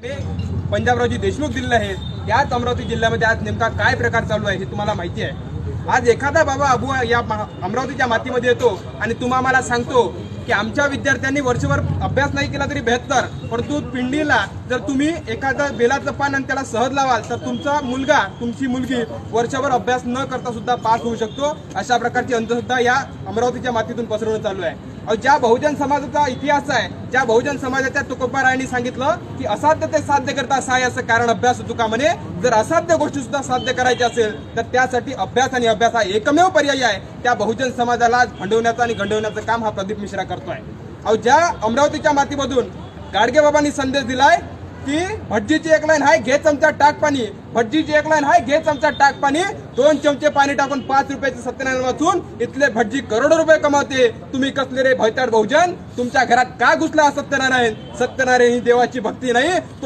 पंजाबरावजी देशमुख दिलेले आहेत। याच अमरावती जिल्ह्यामध्ये आज नेमका काय प्रकार चालू आहे हे तुम्हाला माहिती आहे। आज एखादा बाबा अबू या अमरावतीच्या मातीमध्ये येतो आणि तुम्हाला सांगतो की आमच्या विद्यार्थ्यांनी वर्षभर अभ्यास नाही केला तरी 72, परंतु पिंडीला जर तुम्ही एखादं बेलाचं पान आणि त्याला सहज लावाल तर तुमचा मुलगा तुमची मुलगी वर्षभर अभ्यास न करता सुद्धा पास होऊ शकतो। अशा प्रकारची अंधश्रद्धा या अमरावतीच्या मातीतून पसरवणं चालू आहे। ज्या बहुजन समाजाचा इतिहास आहे, ज्या बहुजन समाजाच्या तुकोबारायांनी सांगितलं की असाध्य ते साध्य करता सहाय्य असं कारण अभ्यास तुका म्हणे। जर असाध्य गोष्टी सुद्धा साध्य करायची असेल तर त्यासाठी अभ्यास आणि अभ्यास हा एकमेव पर्याय आहे। त्या बहुजन समाजाला भंडवण्याचं आणि गंडवण्याचं काम हा प्रदीप मिश्रा करतोय। ज्या अमरावतीच्या मातीमधून गाडगे बाबांनी संदेश दिलाय की भटजीची एक लाईन आहे, घे चमचा टाक पाणी, भटजीची एक लाईन आहे, घे चमचा टाक पाणी, 2 चमचे पाणी टाकून 5 रुपयाचे सत्यनारायण वाचून इथले भटजी करोडो रुपये कमावते। तुम्ही कसले रे भयताड बहुजन, तुमच्या घरात का घुसला सत्यनारायण? सत्यनारायण ही देवाची भक्ती नाही,